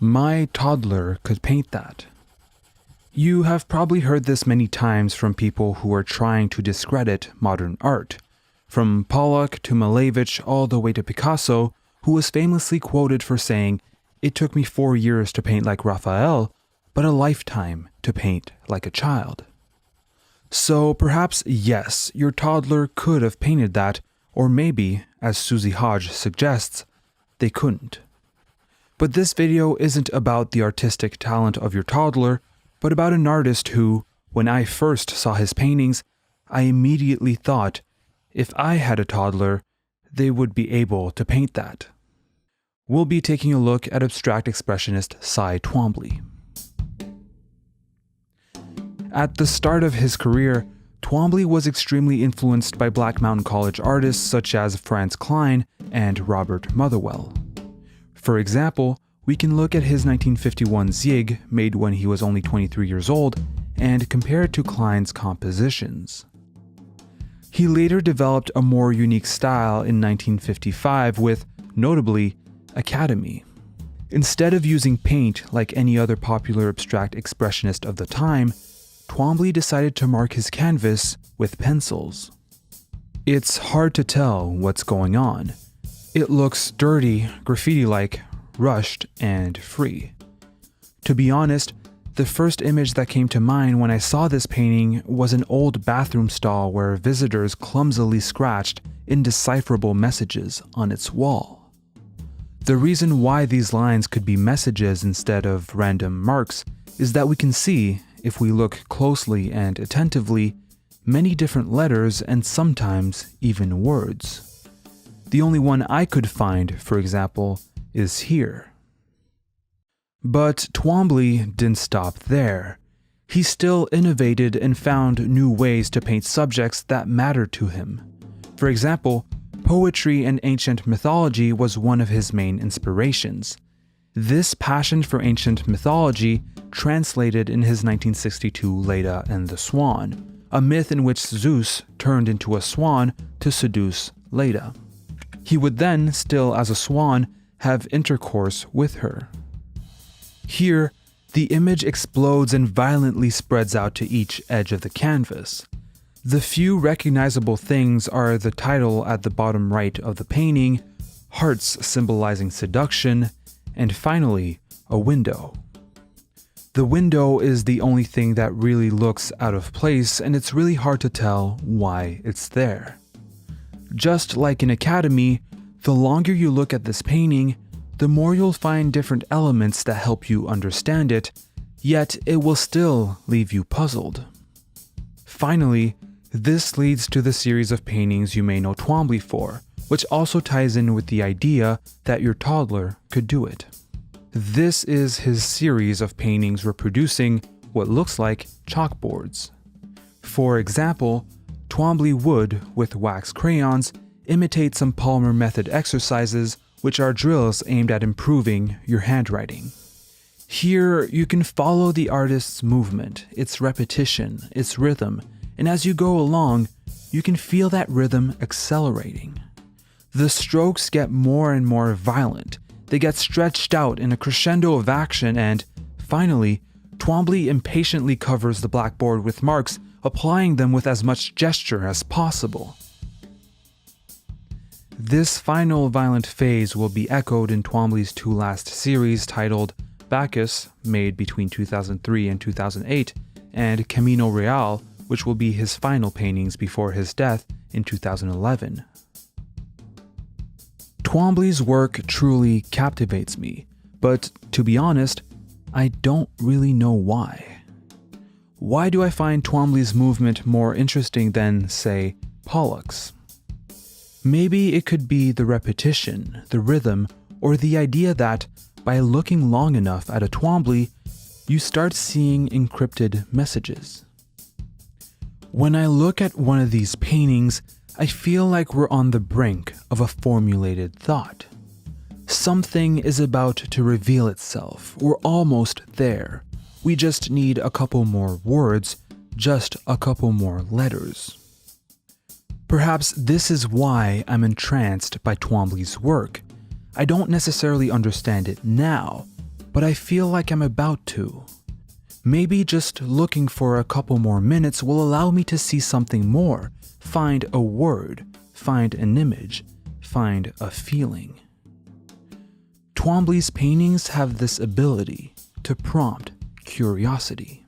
My toddler could paint that. You have probably heard this many times from people who are trying to discredit modern art, from Pollock to Malevich all the way to Picasso, who was famously quoted for saying, "It took me 4 years to paint like Raphael, but a lifetime to paint like a child." So perhaps, yes, your toddler could have painted that, or maybe, as Susie Hodge suggests, they couldn't. But this video isn't about the artistic talent of your toddler, but about an artist who, when I first saw his paintings, I immediately thought, if I had a toddler, they would be able to paint that. We'll be taking a look at abstract expressionist Cy Twombly. At the start of his career, Twombly was extremely influenced by Black Mountain College artists such as Franz Kline and Robert Motherwell. For example, we can look at his 1951 Zieg, made when he was only 23 years old, and compare it to Kline's compositions. He later developed a more unique style in 1955 with, notably, Academy. Instead of using paint like any other popular abstract expressionist of the time, Twombly decided to mark his canvas with pencils. It's hard to tell what's going on. It looks dirty, graffiti-like, rushed, and free. To be honest, the first image that came to mind when I saw this painting was an old bathroom stall where visitors clumsily scratched indecipherable messages on its wall. The reason why these lines could be messages instead of random marks is that we can see, if we look closely and attentively, many different letters and sometimes even words. The only one I could find, for example, is here. But Twombly didn't stop there. He still innovated and found new ways to paint subjects that mattered to him. For example, poetry and ancient mythology was one of his main inspirations. This passion for ancient mythology translated in his 1962 Leda and the Swan, a myth in which Zeus turned into a swan to seduce Leda. He would then, still as a swan, have intercourse with her. Here, the image explodes and violently spreads out to each edge of the canvas. The few recognizable things are the title at the bottom right of the painting, hearts symbolizing seduction, and finally, a window. The window is the only thing that really looks out of place, and it's really hard to tell why it's there. Just like in Academy, the longer you look at this painting, the more you'll find different elements that help you understand it, yet it will still leave you puzzled. Finally, this leads to the series of paintings you may know Twombly for, which also ties in with the idea that your toddler could do it. This is his series of paintings reproducing what looks like chalkboards. For example, Twombly would, with wax crayons, imitate some Palmer method exercises, which are drills aimed at improving your handwriting. Here, you can follow the artist's movement, its repetition, its rhythm, and as you go along, you can feel that rhythm accelerating. The strokes get more and more violent. They get stretched out in a crescendo of action, and finally, Twombly impatiently covers the blackboard with marks, applying them with as much gesture as possible. This final violent phase will be echoed in Twombly's two last series titled Bacchus, made between 2003 and 2008, and Camino Real, which will be his final paintings before his death in 2011. Twombly's work truly captivates me, but to be honest, I don't really know why. Why do I find Twombly's movement more interesting than, say, Pollock's? Maybe it could be the repetition, the rhythm, or the idea that, by looking long enough at a Twombly, you start seeing encrypted messages. When I look at one of these paintings, I feel like we're on the brink of a formulated thought. Something is about to reveal itself. We're almost there. We just need a couple more words, just a couple more letters. Perhaps this is why I'm entranced by Twombly's work. I don't necessarily understand it now, but I feel like I'm about to. Maybe just looking for a couple more minutes will allow me to see something more, find a word, find an image, find a feeling. Twombly's paintings have this ability to prompt curiosity.